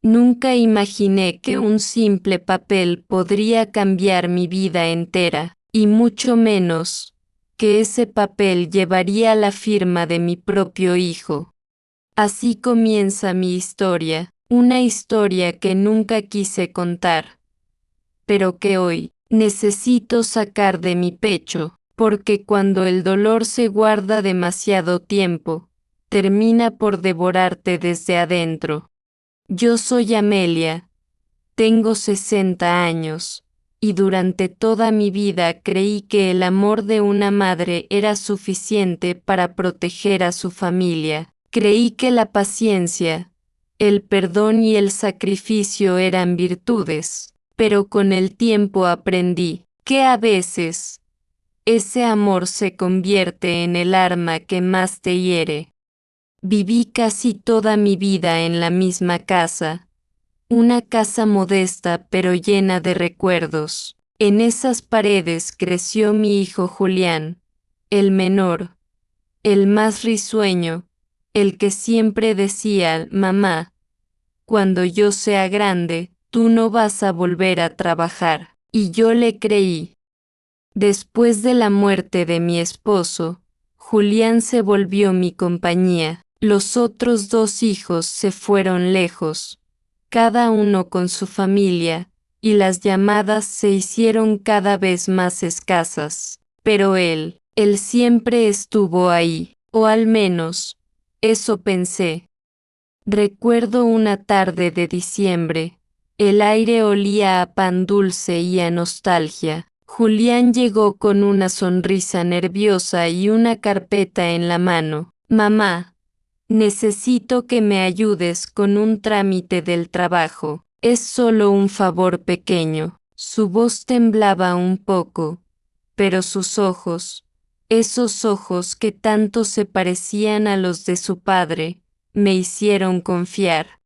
Nunca imaginé que un simple papel podría cambiar mi vida entera, y mucho menos, que ese papel llevaría la firma de mi propio hijo. Así comienza mi historia, una historia que nunca quise contar, pero que hoy necesito sacar de mi pecho, porque cuando el dolor se guarda demasiado tiempo, termina por devorarte desde adentro. Yo soy Amelia, tengo 60 años, y durante toda mi vida creí que el amor de una madre era suficiente para proteger a su familia. Creí que la paciencia, el perdón y el sacrificio eran virtudes, pero con el tiempo aprendí que a veces ese amor se convierte en el arma que más te hiere. Viví casi toda mi vida en la misma casa, una casa modesta pero llena de recuerdos. En esas paredes creció mi hijo Julián, el menor, el más risueño, el que siempre decía, mamá, cuando yo sea grande, tú no vas a volver a trabajar. Y yo le creí. Después de la muerte de mi esposo, Julián se volvió mi compañía. Los otros dos hijos se fueron lejos, cada uno con su familia, y las llamadas se hicieron cada vez más escasas. Pero él siempre estuvo ahí, o al menos, eso pensé. Recuerdo una tarde de diciembre. El aire olía a pan dulce y a nostalgia. Julián llegó con una sonrisa nerviosa y una carpeta en la mano. Mamá, necesito que me ayudes con un trámite del trabajo. Es solo un favor pequeño. Su voz temblaba un poco, pero sus ojos, esos ojos que tanto se parecían a los de su padre, me hicieron confiar.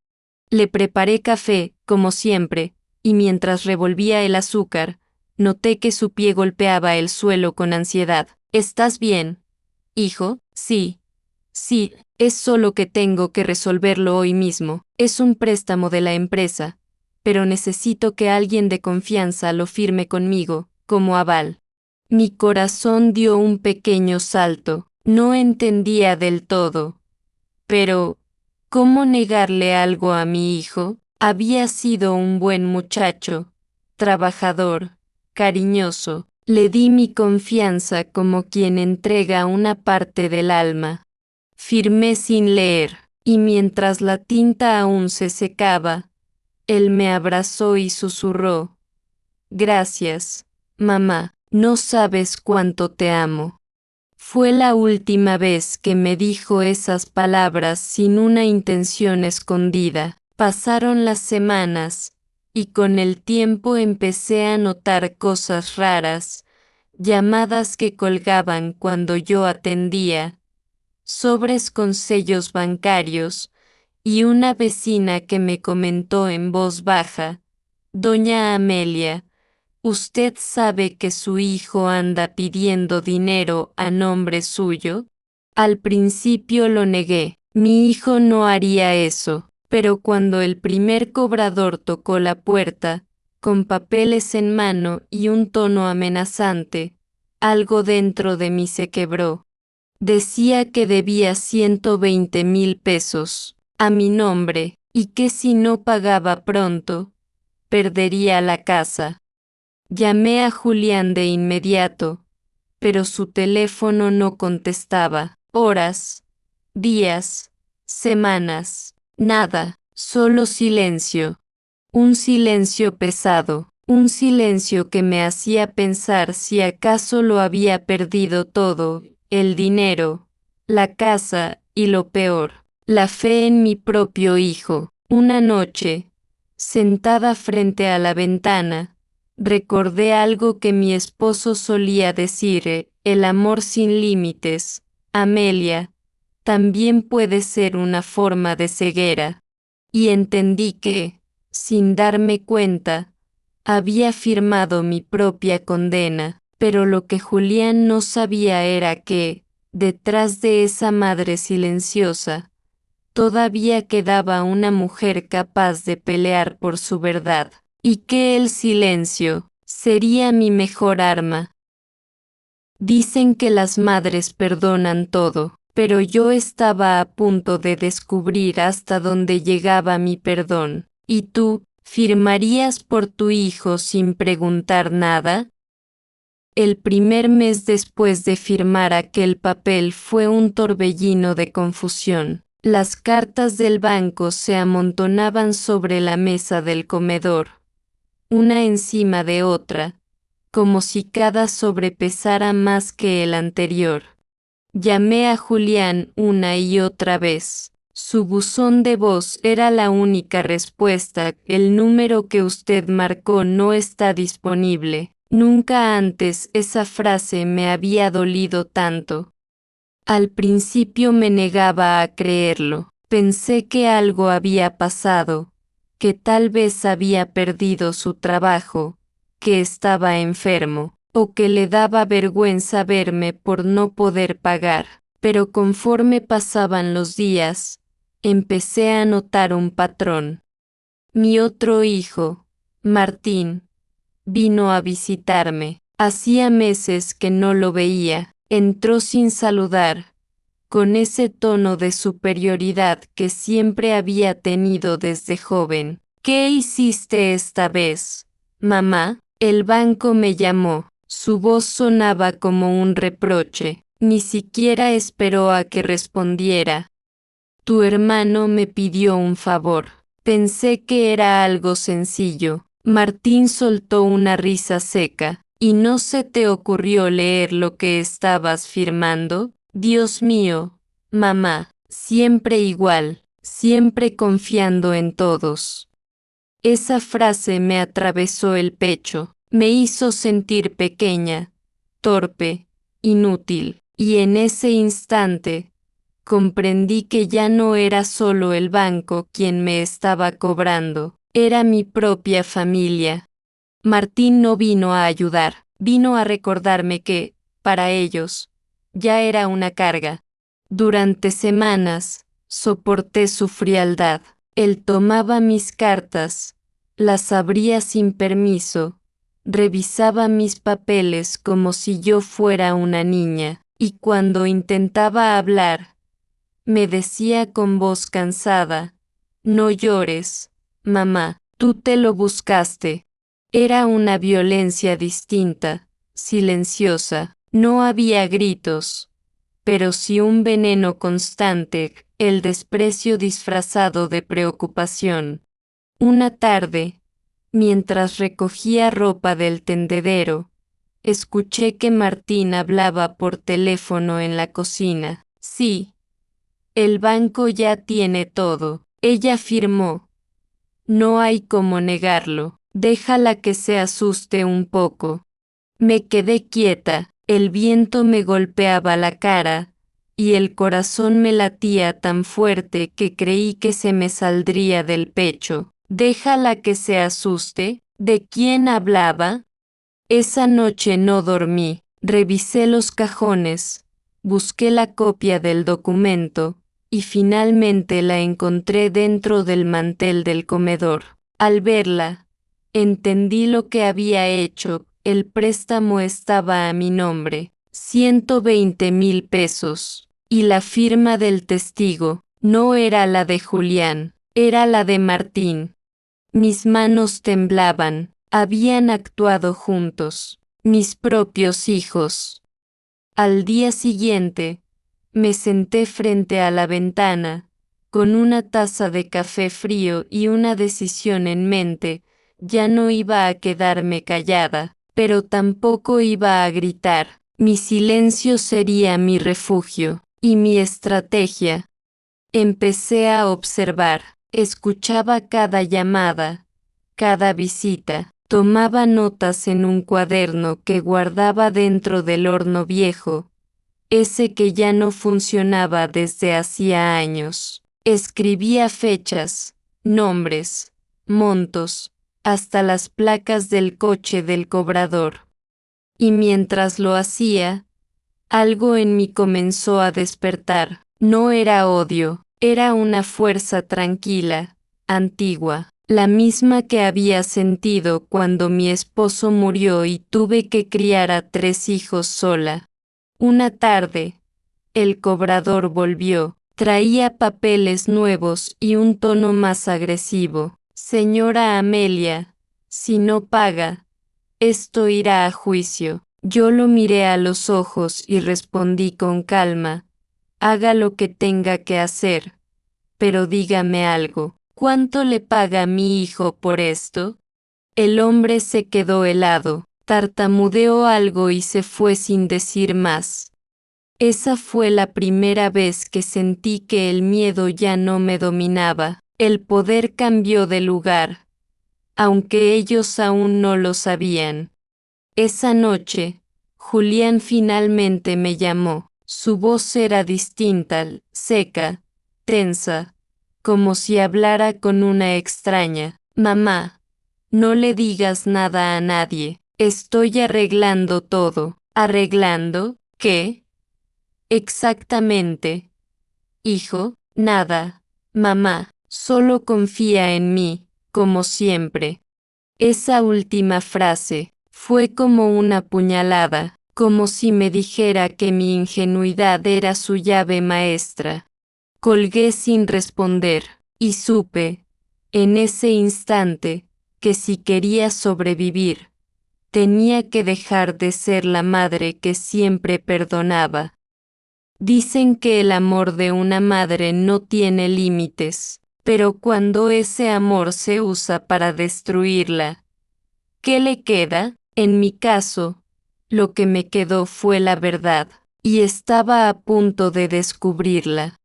Le preparé café, como siempre, y mientras revolvía el azúcar, noté que su pie golpeaba el suelo con ansiedad. ¿Estás bien, hijo? Sí. Sí, es solo que tengo que resolverlo hoy mismo. Es un préstamo de la empresa, pero necesito que alguien de confianza lo firme conmigo, como aval. Mi corazón dio un pequeño salto. No entendía del todo. Pero, ¿cómo negarle algo a mi hijo? Había sido un buen muchacho, trabajador, cariñoso. Le di mi confianza como quien entrega una parte del alma. Firmé sin leer, y mientras la tinta aún se secaba, él me abrazó y susurró: Gracias, mamá, no sabes cuánto te amo. Fue la última vez que me dijo esas palabras sin una intención escondida. Pasaron las semanas, y con el tiempo empecé a notar cosas raras, llamadas que colgaban cuando yo atendía, sobres con sellos bancarios, y una vecina que me comentó en voz baja: Doña Amelia, ¿usted sabe que su hijo anda pidiendo dinero a nombre suyo? Al principio lo negué. Mi hijo no haría eso, pero cuando el primer cobrador tocó la puerta, con papeles en mano y un tono amenazante, algo dentro de mí se quebró. Decía que debía 120,000 pesos a mi nombre, y que si no pagaba pronto, perdería la casa. Llamé a Julián de inmediato, pero su teléfono no contestaba. Horas, días, semanas, nada, solo silencio. Un silencio pesado, un silencio que me hacía pensar si acaso lo había perdido todo, el dinero, la casa y lo peor, la fe en mi propio hijo. Una noche, sentada frente a la ventana, recordé algo que mi esposo solía decir: el amor sin límites, Amelia, también puede ser una forma de ceguera. Y entendí que, sin darme cuenta, había firmado mi propia condena, pero lo que Julián no sabía era que, detrás de esa madre silenciosa, todavía quedaba una mujer capaz de pelear por su verdad, y que el silencio sería mi mejor arma. Dicen que las madres perdonan todo, pero yo estaba a punto de descubrir hasta dónde llegaba mi perdón. ¿Y tú, firmarías por tu hijo sin preguntar nada? El primer mes después de firmar aquel papel fue un torbellino de confusión. Las cartas del banco se amontonaban sobre la mesa del comedor, una encima de otra, como si cada sobrepesara más que el anterior. Llamé a Julián una y otra vez. Su buzón de voz era la única respuesta. El número que usted marcó no está disponible. Nunca antes esa frase me había dolido tanto. Al principio me negaba a creerlo. Pensé que algo había pasado, que tal vez había perdido su trabajo, que estaba enfermo, o que le daba vergüenza verme por no poder pagar. Pero conforme pasaban los días, empecé a notar un patrón. Mi otro hijo, Martín, vino a visitarme. Hacía meses que no lo veía. Entró sin saludar, con ese tono de superioridad que siempre había tenido desde joven. ¿Qué hiciste esta vez, mamá? El banco me llamó. Su voz sonaba como un reproche. Ni siquiera esperó a que respondiera. Tu hermano me pidió un favor. Pensé que era algo sencillo. Martín soltó una risa seca. ¿Y no se te ocurrió leer lo que estabas firmando? Dios mío, mamá, siempre igual, siempre confiando en todos. Esa frase me atravesó el pecho, me hizo sentir pequeña, torpe, inútil, y en ese instante, comprendí que ya no era solo el banco quien me estaba cobrando, era mi propia familia. Martín no vino a ayudar, vino a recordarme que, para ellos, ya era una carga. Durante semanas, soporté su frialdad. Él tomaba mis cartas, las abría sin permiso, revisaba mis papeles como si yo fuera una niña, y cuando intentaba hablar, me decía con voz cansada, no llores, mamá, tú te lo buscaste. Era una violencia distinta, silenciosa, no había gritos, pero sí un veneno constante, el desprecio disfrazado de preocupación. Una tarde, mientras recogía ropa del tendedero, escuché que Martín hablaba por teléfono en la cocina. Sí, el banco ya tiene todo. Ella afirmó. No hay cómo negarlo. Déjala que se asuste un poco. Me quedé quieta, el viento me golpeaba la cara, y el corazón me latía tan fuerte que creí que se me saldría del pecho. Déjala que se asuste. ¿De quién hablaba? Esa noche no dormí. Revisé los cajones, busqué la copia del documento, y finalmente la encontré dentro del mantel del comedor. Al verla, entendí lo que había hecho. El préstamo estaba a mi nombre, 120,000 pesos, y la firma del testigo no era la de Julián, era la de Martín. Mis manos temblaban, habían actuado juntos, mis propios hijos. Al día siguiente, me senté frente a la ventana, con una taza de café frío y una decisión en mente. Ya no iba a quedarme callada, pero tampoco iba a gritar. Mi silencio sería mi refugio, y mi estrategia. Empecé a observar, escuchaba cada llamada, cada visita. Tomaba notas en un cuaderno que guardaba dentro del horno viejo, ese que ya no funcionaba desde hacía años. Escribía fechas, nombres, montos, hasta las placas del coche del cobrador. Y mientras lo hacía, algo en mí comenzó a despertar. No era odio, Era una fuerza tranquila, antigua, la misma que había sentido cuando mi esposo murió y tuve que criar a 3 hijos sola. Una tarde, el cobrador volvió. Traía papeles nuevos y un tono más agresivo. Señora Amelia, si no paga, esto irá a juicio. Yo lo miré a los ojos y respondí con calma. Haga lo que tenga que hacer. Pero dígame algo. ¿Cuánto le paga a mi hijo por esto? El hombre se quedó helado, tartamudeó algo y se fue sin decir más. Esa fue la primera vez que sentí que el miedo ya no me dominaba. El poder cambió de lugar, aunque ellos aún no lo sabían. Esa noche, Julián finalmente me llamó. Su voz era distinta, seca, tensa, como si hablara con una extraña. Mamá, no le digas nada a nadie. Estoy arreglando todo. ¿Arreglando? ¿Qué? Exactamente. Hijo, nada. Mamá, solo confía en mí, como siempre. Esa última frase fue como una puñalada, como si me dijera que mi ingenuidad era su llave maestra. Colgué sin responder, y supe, en ese instante, que si quería sobrevivir, tenía que dejar de ser la madre que siempre perdonaba. Dicen que el amor de una madre no tiene límites, pero cuando ese amor se usa para destruirla, ¿qué le queda? En mi caso, lo que me quedó fue la verdad, y estaba a punto de descubrirla.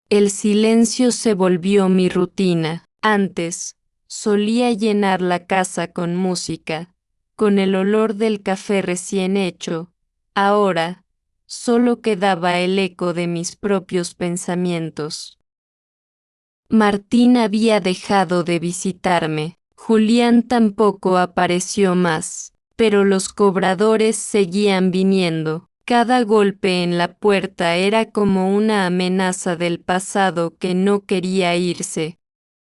El silencio se volvió mi rutina. Antes, solía llenar la casa con música, con el olor del café recién hecho. Ahora, solo quedaba el eco de mis propios pensamientos. Martín había dejado de visitarme. Julián tampoco apareció más, pero los cobradores seguían viniendo. Cada golpe en la puerta era como una amenaza del pasado que no quería irse.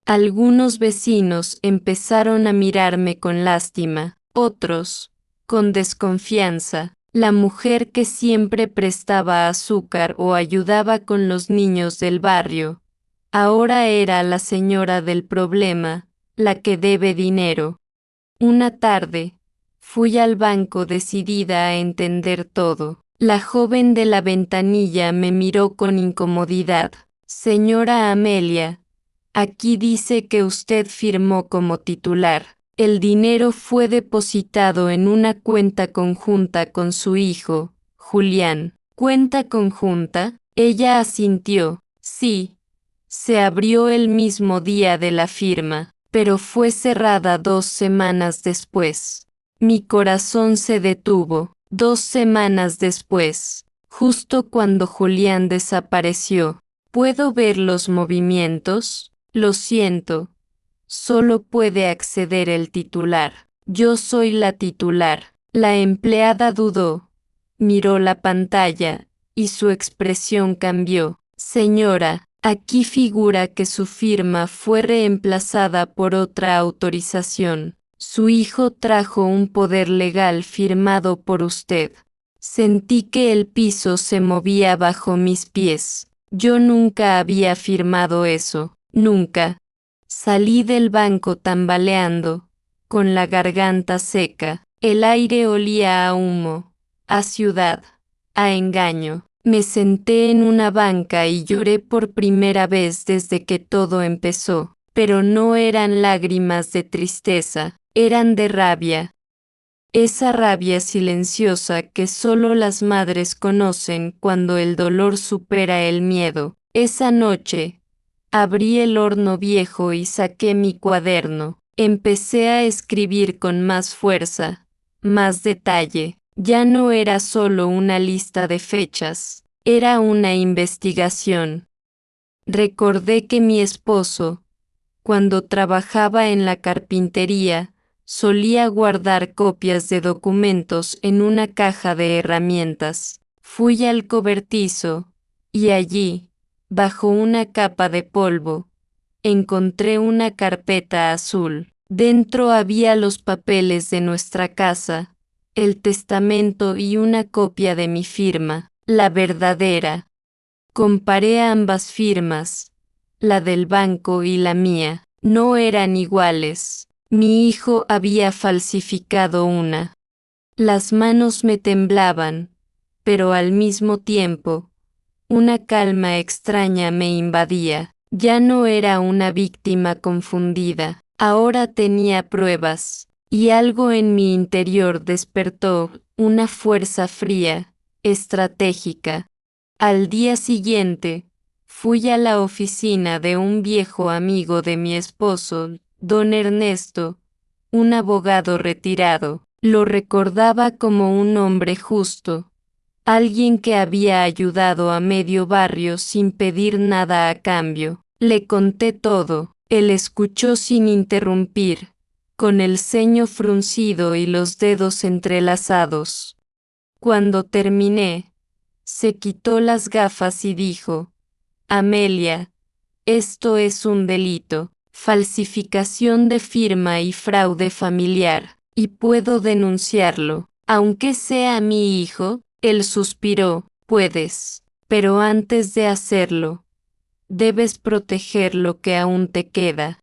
Algunos vecinos empezaron a mirarme con lástima, otros, con desconfianza. La mujer que siempre prestaba azúcar o ayudaba con los niños del barrio, ahora era la señora del problema, la que debe dinero. Una tarde, fui al banco decidida a entender todo. La joven de la ventanilla me miró con incomodidad. Señora Amelia, aquí dice que usted firmó como titular. El dinero fue depositado en una cuenta conjunta con su hijo, Julián. ¿Cuenta conjunta? Ella asintió. Sí. Se abrió el mismo día de la firma, pero fue cerrada 2 semanas después. Mi corazón se detuvo. 2 semanas después, justo cuando Julián desapareció. ¿Puedo ver los movimientos? Lo siento. Solo puede acceder el titular. Yo soy la titular. La empleada dudó. Miró la pantalla, y su expresión cambió. Señora, aquí figura que su firma fue reemplazada por otra autorización. Su hijo trajo un poder legal firmado por usted. Sentí que el piso se movía bajo mis pies. Yo nunca había firmado eso, nunca. Salí del banco tambaleando, con la garganta seca. El aire olía a humo, a ciudad, a engaño. Me senté en una banca y lloré por primera vez desde que todo empezó, pero no eran lágrimas de tristeza, eran de rabia. Esa rabia silenciosa que solo las madres conocen cuando el dolor supera el miedo. Esa noche, abrí el horno viejo y saqué mi cuaderno. Empecé a escribir con más fuerza, más detalle. Ya no era solo una lista de fechas, era una investigación. Recordé que mi esposo, cuando trabajaba en la carpintería, solía guardar copias de documentos en una caja de herramientas. Fui al cobertizo, y allí, bajo una capa de polvo, encontré una carpeta azul. Dentro había los papeles de nuestra casa, el testamento y una copia de mi firma, la verdadera. Comparé ambas firmas, la del banco y la mía. No eran iguales. Mi hijo había falsificado una. Las manos me temblaban, pero al mismo tiempo, una calma extraña me invadía. Ya no era una víctima confundida, ahora tenía pruebas, y algo en mi interior despertó una fuerza fría, estratégica. Al día siguiente, fui a la oficina de un viejo amigo de mi esposo, don Ernesto, un abogado retirado. Lo recordaba como un hombre justo, alguien que había ayudado a medio barrio sin pedir nada a cambio. Le conté todo. Él escuchó sin interrumpir, con el ceño fruncido y los dedos entrelazados. Cuando terminé, se quitó las gafas y dijo: Amelia, esto es un delito, falsificación de firma y fraude familiar, y puedo denunciarlo, aunque sea mi hijo. Él suspiró: puedes, pero antes de hacerlo, debes proteger lo que aún te queda.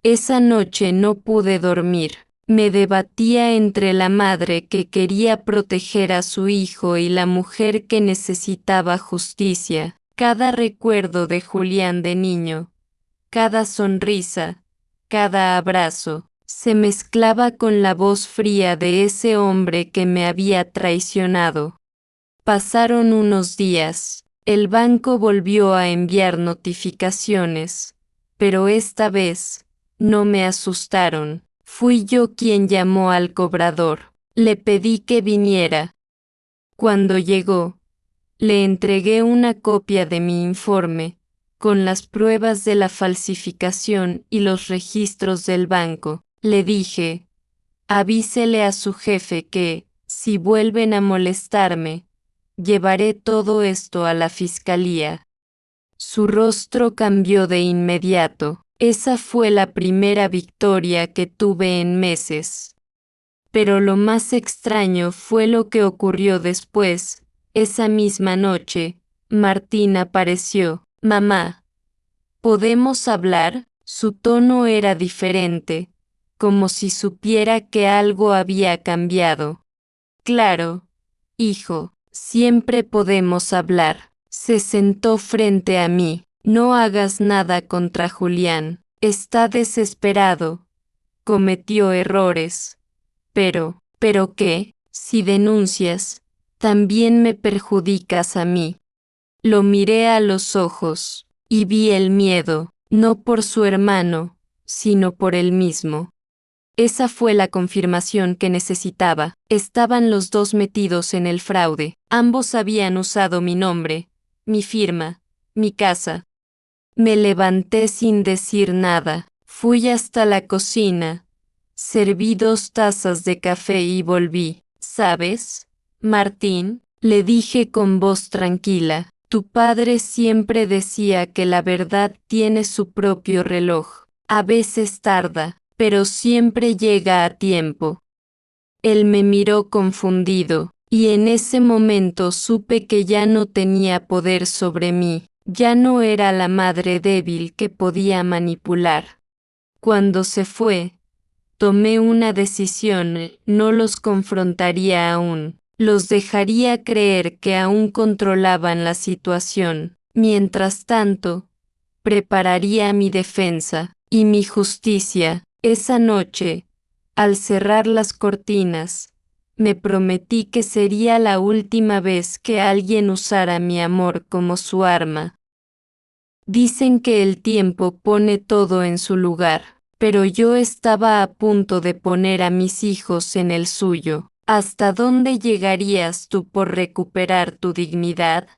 Esa noche no pude dormir. Me debatía entre la madre que quería proteger a su hijo y la mujer que necesitaba justicia. Cada recuerdo de Julián de niño, cada sonrisa, cada abrazo, se mezclaba con la voz fría de ese hombre que me había traicionado. Pasaron unos días. El banco volvió a enviar notificaciones, pero esta vez no me asustaron. Fui yo quien llamó al cobrador. Le pedí que viniera. Cuando llegó, le entregué una copia de mi informe, con las pruebas de la falsificación y los registros del banco. Le dije: avísele a su jefe que, si vuelven a molestarme, llevaré todo esto a la fiscalía. Su rostro cambió de inmediato. Esa fue la primera victoria que tuve en meses. Pero lo más extraño fue lo que ocurrió después. Esa misma noche, Martín apareció. Mamá, ¿podemos hablar? Su tono era diferente, como si supiera que algo había cambiado. Claro, hijo, siempre podemos hablar. Se sentó frente a mí. No hagas nada contra Julián. Está desesperado. Cometió errores. ¿Pero qué? Si denuncias, también me perjudicas a mí. Lo miré a los ojos, y vi el miedo, no por su hermano, sino por él mismo. Esa fue la confirmación que necesitaba. Estaban los dos metidos en el fraude. Ambos habían usado mi nombre, mi firma, mi casa. Me levanté sin decir nada. Fui hasta la cocina. Serví 2 tazas de café y volví. ¿Sabes, Martín? Le dije con voz tranquila. Tu padre siempre decía que la verdad tiene su propio reloj. A veces tarda, pero siempre llega a tiempo. Él me miró confundido, y en ese momento supe que ya no tenía poder sobre mí. Ya no era la madre débil que podía manipular. Cuando se fue, tomé una decisión: no los confrontaría aún. Los dejaría creer que aún controlaban la situación. Mientras tanto, prepararía mi defensa y mi justicia. Esa noche, al cerrar las cortinas, me prometí que sería la última vez que alguien usara mi amor como su arma. Dicen que el tiempo pone todo en su lugar, pero yo estaba a punto de poner a mis hijos en el suyo. ¿Hasta dónde llegarías tú por recuperar tu dignidad?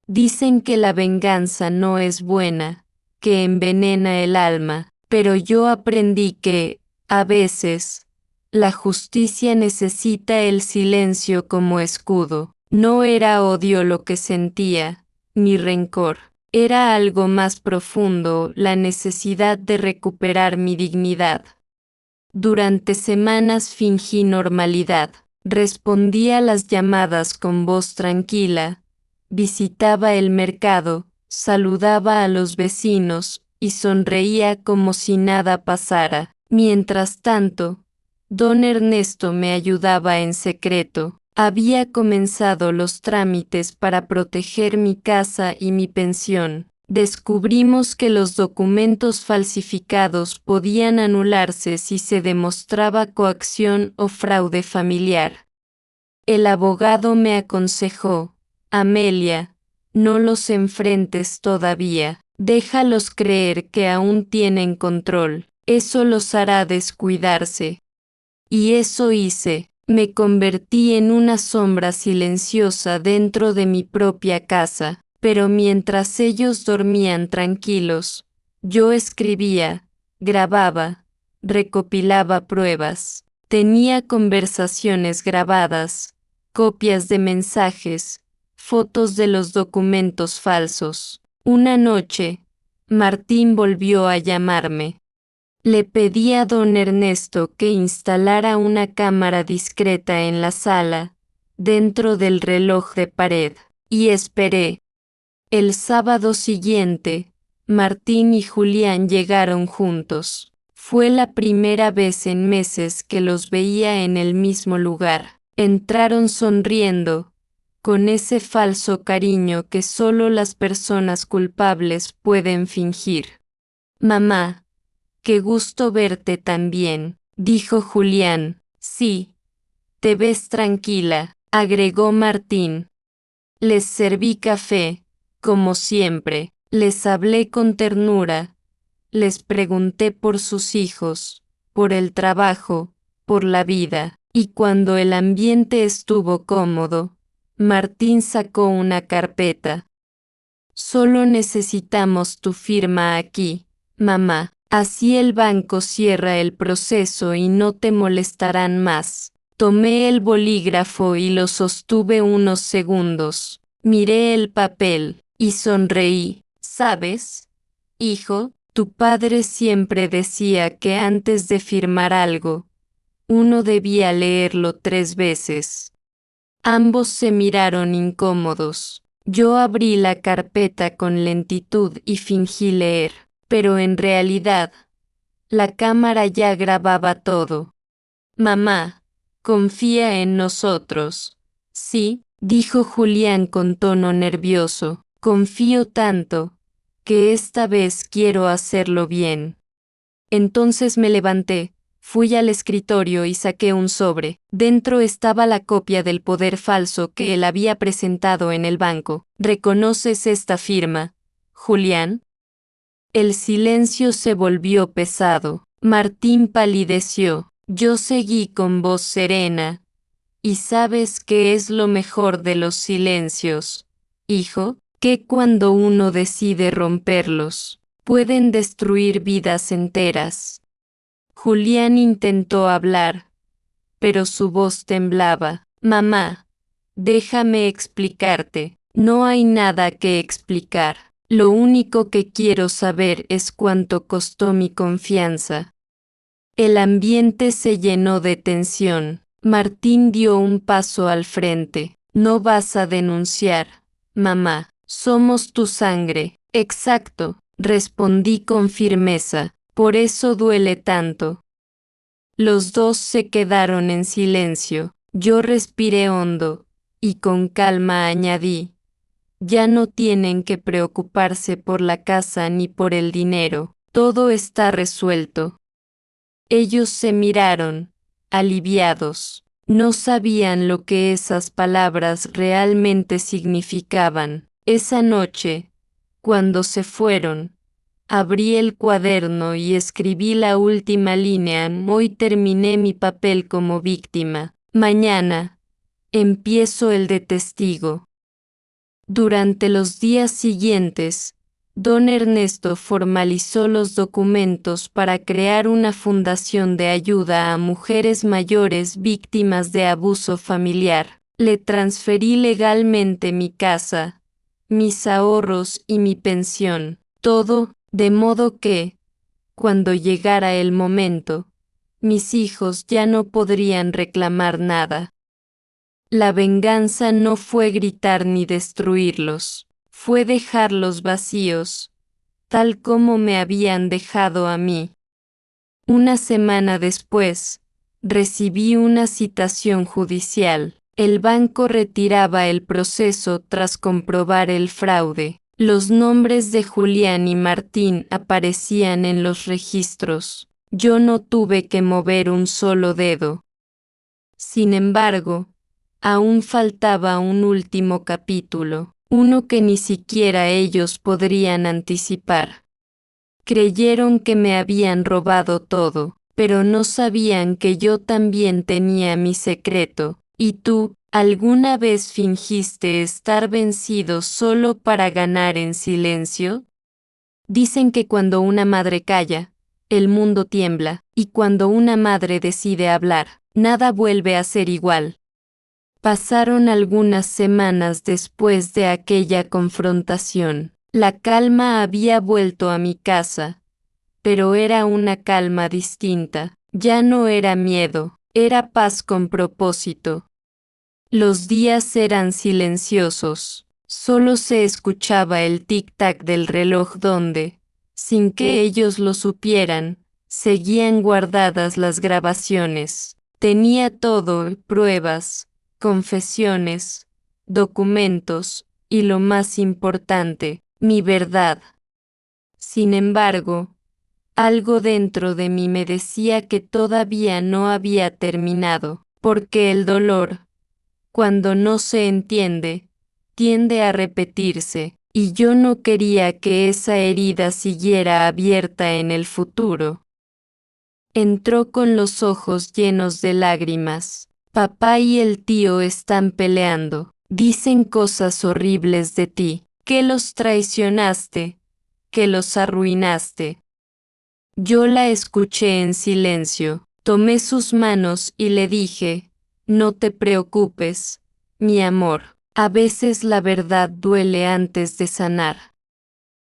Dicen que la venganza no es buena, que envenena el alma, pero yo aprendí que, a veces, la justicia necesita el silencio como escudo. No era odio lo que sentía, ni rencor. Era algo más profundo, la necesidad de recuperar mi dignidad. Durante semanas fingí normalidad, respondía a las llamadas con voz tranquila, visitaba el mercado, saludaba a los vecinos y sonreía como si nada pasara. Mientras tanto, don Ernesto me ayudaba en secreto. Había comenzado los trámites para proteger mi casa y mi pensión. Descubrimos que los documentos falsificados podían anularse si se demostraba coacción o fraude familiar. El abogado me aconsejó: Amelia, no los enfrentes todavía, déjalos creer que aún tienen control, eso los hará descuidarse. Y eso hice. Me convertí en una sombra silenciosa dentro de mi propia casa, pero mientras ellos dormían tranquilos, yo escribía, grababa, recopilaba pruebas, tenía conversaciones grabadas, copias de mensajes, fotos de los documentos falsos. Una noche, Martín volvió a llamarme. Le pedí a don Ernesto que instalara una cámara discreta en la sala, dentro del reloj de pared, y esperé. El sábado siguiente, Martín y Julián llegaron juntos. Fue la primera vez en meses que los veía en el mismo lugar. Entraron sonriendo, con ese falso cariño que solo las personas culpables pueden fingir. Mamá, qué gusto verte tan bien, dijo Julián. Sí, te ves tranquila, agregó Martín. Les serví café, como siempre, les hablé con ternura, les pregunté por sus hijos, por el trabajo, por la vida, y cuando el ambiente estuvo cómodo, Martín sacó una carpeta. Solo necesitamos tu firma aquí, mamá. Así el banco cierra el proceso y no te molestarán más. Tomé el bolígrafo y lo sostuve unos segundos. Miré el papel y sonreí. ¿Sabes, hijo? Tu padre siempre decía que antes de firmar algo, uno debía leerlo 3 veces. Ambos se miraron incómodos. Yo abrí la carpeta con lentitud y fingí leer. Pero en realidad, la cámara ya grababa todo. Mamá, confía en nosotros. Sí, dijo Julián con tono nervioso. Confío tanto, que esta vez quiero hacerlo bien. Entonces me levanté, fui al escritorio y saqué un sobre. Dentro estaba la copia del poder falso que él había presentado en el banco. ¿Reconoces esta firma, Julián? El silencio se volvió pesado. Martín palideció. Yo seguí con voz serena. ¿Y sabes qué es lo mejor de los silencios, hijo? Que cuando uno decide romperlos, pueden destruir vidas enteras. Julián intentó hablar, pero su voz temblaba. Mamá, déjame explicarte. No hay nada que explicar. Lo único que quiero saber es cuánto costó mi confianza. El ambiente se llenó de tensión. Martín dio un paso al frente. No vas a denunciar, mamá. Somos tu sangre. Exacto, respondí con firmeza. Por eso duele tanto. Los dos se quedaron en silencio. Yo respiré hondo, y con calma añadí: ya no tienen que preocuparse por la casa ni por el dinero, todo está resuelto. Ellos se miraron, aliviados. No sabían lo que esas palabras realmente significaban. Esa noche, cuando se fueron, abrí el cuaderno y escribí la última línea. Hoy terminé mi papel como víctima. Mañana, empiezo el de testigo. Durante los días siguientes, don Ernesto formalizó los documentos para crear una fundación de ayuda a mujeres mayores víctimas de abuso familiar. Le transferí legalmente mi casa, mis ahorros y mi pensión, todo, de modo que, cuando llegara el momento, mis hijos ya no podrían reclamar nada. La venganza no fue gritar ni destruirlos, fue dejarlos vacíos, tal como me habían dejado a mí. Una semana después, recibí una citación judicial. El banco retiraba el proceso tras comprobar el fraude. Los nombres de Julián y Martín aparecían en los registros. Yo no tuve que mover un solo dedo. Sin embargo, aún faltaba un último capítulo, uno que ni siquiera ellos podrían anticipar. Creyeron que me habían robado todo, pero no sabían que yo también tenía mi secreto. ¿Y tú, alguna vez fingiste estar vencido solo para ganar en silencio? Dicen que cuando una madre calla, el mundo tiembla, y cuando una madre decide hablar, nada vuelve a ser igual. Pasaron algunas semanas después de aquella confrontación. La calma había vuelto a mi casa, pero era una calma distinta. Ya no era miedo, era paz con propósito. Los días eran silenciosos, solo se escuchaba el tic-tac del reloj donde, sin que ellos lo supieran, seguían guardadas las grabaciones. Tenía todo, pruebas, confesiones, documentos, y lo más importante, mi verdad. Sin embargo, algo dentro de mí me decía que todavía no había terminado, porque el dolor, cuando no se entiende, tiende a repetirse, y yo no quería que esa herida siguiera abierta en el futuro. Entró con los ojos llenos de lágrimas. Papá y el tío están peleando. Dicen cosas horribles de ti, que los traicionaste, que los arruinaste. Yo la escuché en silencio, tomé sus manos y le dije, no te preocupes, mi amor, a veces la verdad duele antes de sanar.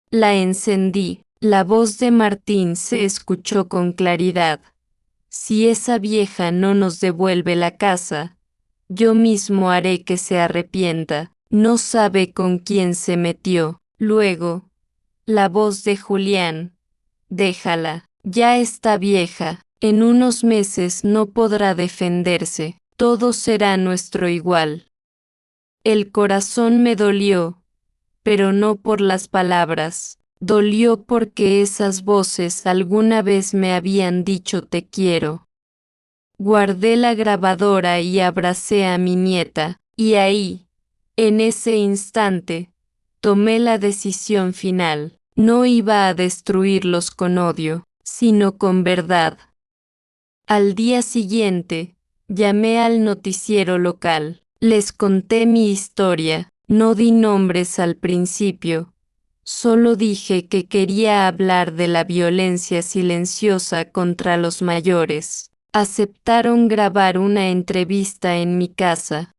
La encendí, la voz de Martín se escuchó con claridad. Si esa vieja no nos devuelve la casa, yo mismo haré que se arrepienta, no sabe con quién se metió. Luego, la voz de Julián, déjala, ya está vieja, en unos meses no podrá defenderse, todo será nuestro igual. El corazón me dolió, pero no por las palabras, dolió porque esas voces alguna vez me habían dicho te quiero. Guardé la grabadora y abracé a mi nieta, y ahí, en ese instante, tomé la decisión final. No iba a destruirlos con odio, sino con verdad. Al día siguiente, llamé al noticiero local. Les conté mi historia, no di nombres al principio. Solo dije que quería hablar de la violencia silenciosa contra los mayores. Aceptaron grabar una entrevista en mi casa.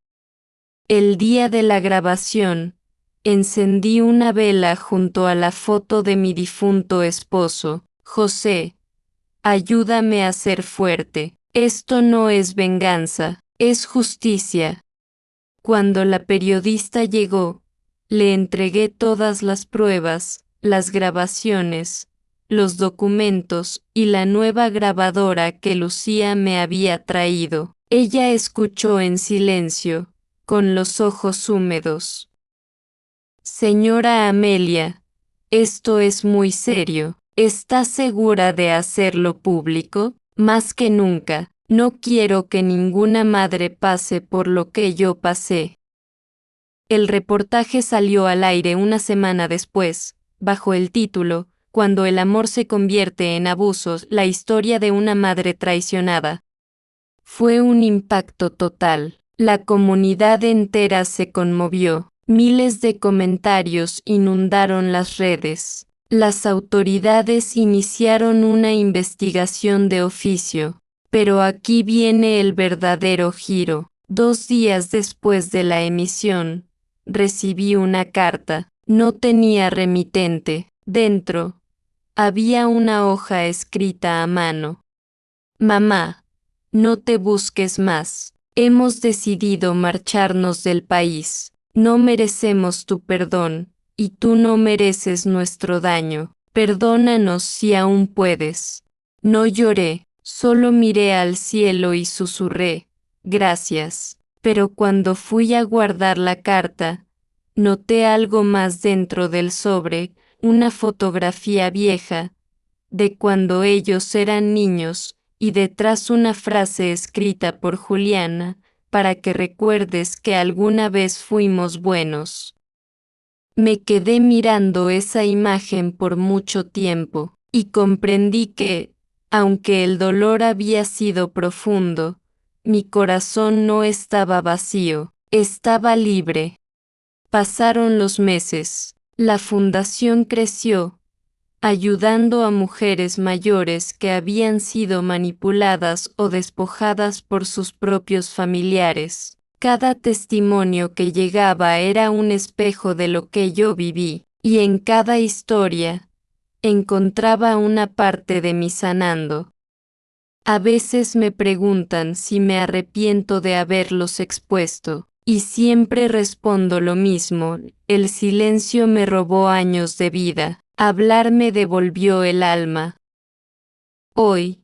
El día de la grabación, encendí una vela junto a la foto de mi difunto esposo. José, ayúdame a ser fuerte. Esto no es venganza, es justicia. Cuando la periodista llegó, le entregué todas las pruebas, las grabaciones, los documentos y la nueva grabadora que Lucía me había traído. Ella escuchó en silencio, con los ojos húmedos. Señora Amelia, esto es muy serio. ¿Está segura de hacerlo público? Más que nunca, no quiero que ninguna madre pase por lo que yo pasé. El reportaje salió al aire una semana después, bajo el título, Cuando el amor se convierte en abusos, la historia de una madre traicionada. Fue un impacto total. La comunidad entera se conmovió. Miles de comentarios inundaron las redes. Las autoridades iniciaron una investigación de oficio. Pero aquí viene el verdadero giro. 2 días después de la emisión, recibí una carta. No tenía remitente. Dentro había una hoja escrita a mano. Mamá, no te busques más. Hemos decidido marcharnos del país. No merecemos tu perdón, y tú no mereces nuestro daño. Perdónanos si aún puedes. No lloré, solo miré al cielo y susurré, gracias. Pero cuando fui a guardar la carta, noté algo más dentro del sobre, una fotografía vieja, de cuando ellos eran niños, y detrás una frase escrita por Juliana, para que recuerdes que alguna vez fuimos buenos. Me quedé mirando esa imagen por mucho tiempo, y comprendí que, aunque el dolor había sido profundo, mi corazón no estaba vacío, estaba libre. Pasaron los meses, la fundación creció, ayudando a mujeres mayores que habían sido manipuladas o despojadas por sus propios familiares. Cada testimonio que llegaba era un espejo de lo que yo viví, y en cada historia encontraba una parte de mí sanando. A veces me preguntan si me arrepiento de haberlos expuesto, y siempre respondo lo mismo: el silencio me robó años de vida. Hablar me devolvió el alma. Hoy,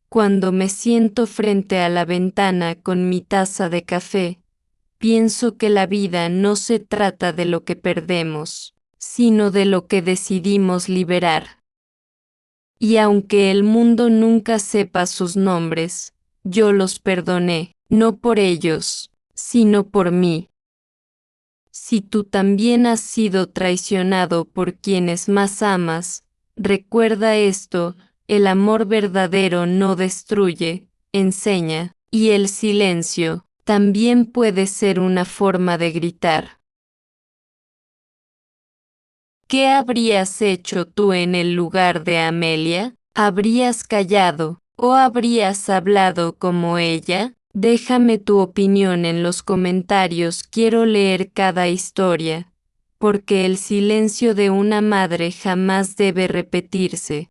cuando me siento frente a la ventana con mi taza de café, pienso que la vida no se trata de lo que perdemos, sino de lo que decidimos liberar. Y aunque el mundo nunca sepa sus nombres, yo los perdoné, no por ellos, sino por mí. Si tú también has sido traicionado por quienes más amas, recuerda esto: el amor verdadero no destruye, enseña, y el silencio también puede ser una forma de gritar. ¿Qué habrías hecho tú en el lugar de Amelia? ¿Habrías callado, o habrías hablado como ella? Déjame tu opinión en los comentarios, quiero leer cada historia, porque el silencio de una madre jamás debe repetirse.